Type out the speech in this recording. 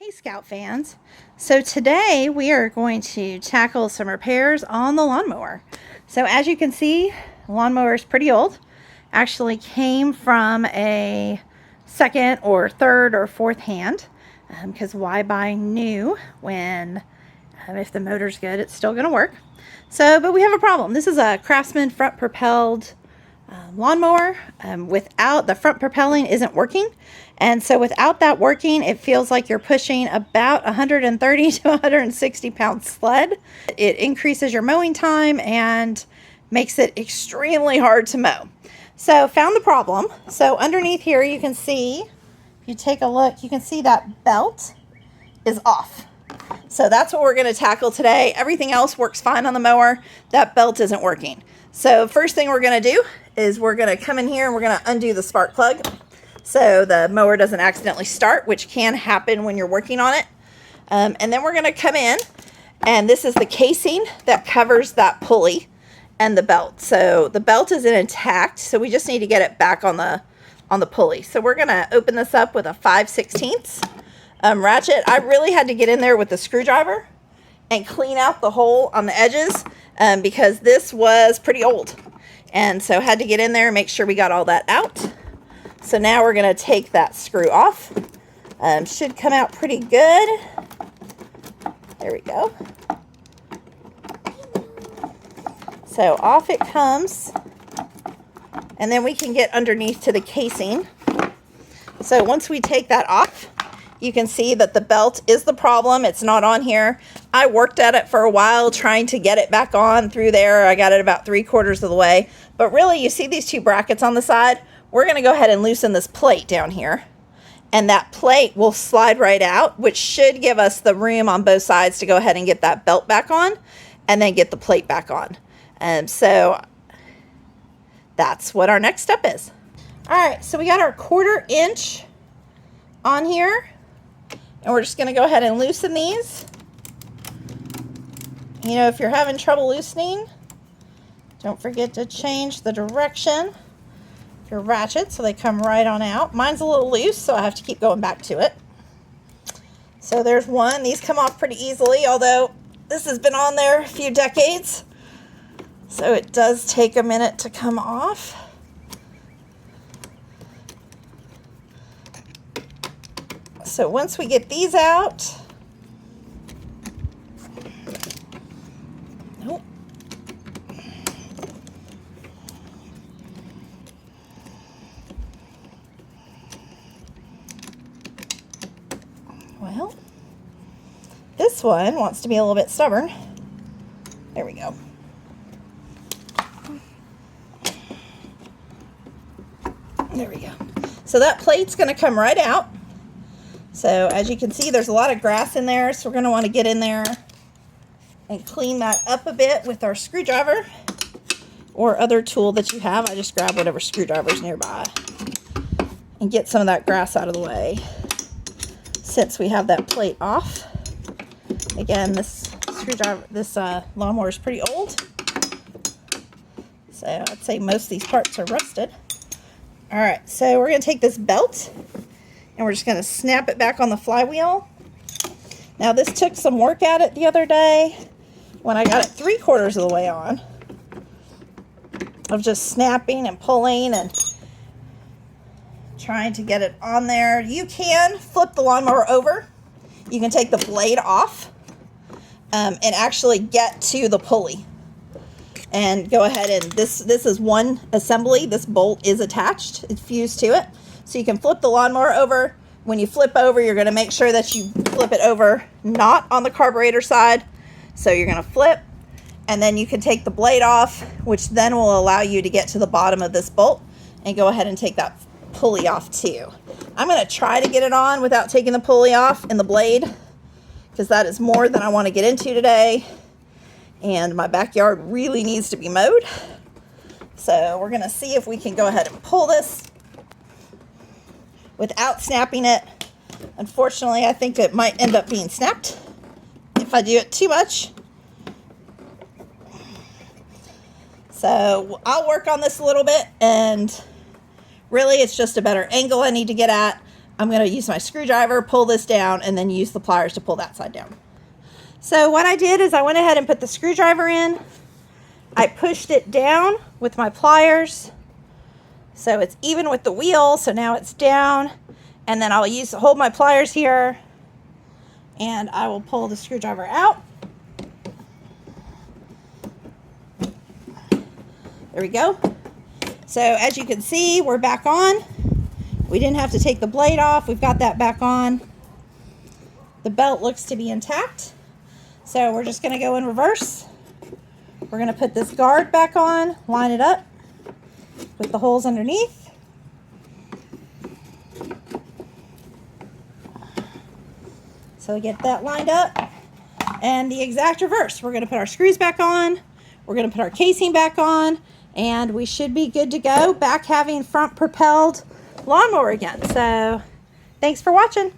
Hey Scout fans, so today we are going to tackle some repairs on the lawnmower. So as you can see, the lawnmower is pretty old. Actually came from a second or third or fourth hand, because why buy new when if the motor's good, it's still going to work. But we have a problem. This is a Craftsman front propelled lawnmower. Without the front propelling isn't working. And so without that working, it feels like you're pushing about 130 to 160 pound sled. It increases your mowing time and makes it extremely hard to mow. So found the problem. So underneath here, you can see, if you take a look, you can see that belt is off. So that's what we're going to tackle today. Everything else works fine on the mower. That belt isn't working. So first thing we're going to do is we're going to come in here and we're going to undo the spark plug so the mower doesn't accidentally start, which can happen when you're working on it. And then we're going to come in, and this is the casing that covers that pulley and the belt. So the belt is intact, so we just need to get it back on the pulley. So we're going to open this up with a 5/16 ratchet. I really had to get in there with the screwdriver and clean out the hole on the edges because this was pretty old. And so had to get in there and make sure we got all that out. So now we're going to take that screw off. Should come out pretty good. There we go. So off it comes. And then we can get underneath to the casing. So once we take that off, you can see that the belt is the problem. It's not on here. I worked at it for a while trying to get it back on through there. I got it about 3/4 of the way. But really, you see these two brackets on the side? We're going to go ahead and loosen this plate down here. And that plate will slide right out, which should give us the room on both sides to go ahead and get that belt back on and then get the plate back on. So that's what our next step is. All right, so we got our 1/4 inch on here. And we're just going to go ahead and loosen these. You know, if you're having trouble loosening, don't forget to change the direction of your ratchet so they come right on out. Mine's a little loose, so I have to keep going back to it. So there's one. These come off pretty easily, although this has been on there a few decades. So it does take a minute to come off. So once we get these out, well, this one wants to be a little bit stubborn. There we go. There we go. So that plate's going to come right out. So as you can see, there's a lot of grass in there, so we're going to want to get in there and clean that up a bit with our screwdriver or other tool that you have. I just grab whatever screwdriver's nearby and get some of that grass out of the way. Since we have that plate off, again, this lawnmower is pretty old, so I'd say most of these parts are rusted. All right, so we're going to take this belt and we're just going to snap it back on the flywheel. Now this took some work at it the other day when I got it 3/4 of the way on, of just snapping and pulling and trying to get it on there. You can flip the lawnmower over. You can take the blade off and actually get to the pulley and go ahead and this is one assembly. This bolt is attached. It's fused to it. So you can flip the lawnmower over. When you flip over, you're going to make sure that you flip it over not on the carburetor side. So you're going to flip, and then you can take the blade off, which then will allow you to get to the bottom of this bolt and go ahead and take that pulley off too. I'm going to try to get it on without taking the pulley off and the blade, because that is more than I want to get into today. And my backyard really needs to be mowed. So we're going to see if we can go ahead and pull this without snapping it. Unfortunately, I think it might end up being snapped if I do it too much. So I'll work on this a little bit, and really it's just a better angle I need to get at. I'm going to use my screwdriver, pull this down, and then use the pliers to pull that side down. So what I did is I went ahead and put the screwdriver in. I pushed it down with my pliers so it's even with the wheel, so now it's down. And then I'll hold my pliers here, and I will pull the screwdriver out. There we go. So as you can see, we're back on. We didn't have to take the blade off. We've got that back on. The belt looks to be intact. So we're just going to go in reverse. We're going to put this guard back on, line it up with the holes underneath. So get that lined up. And the exact reverse. We're going to put our screws back on. We're going to put our casing back on. And we should be good to go. Back having front propelled lawnmower again. So thanks for watching.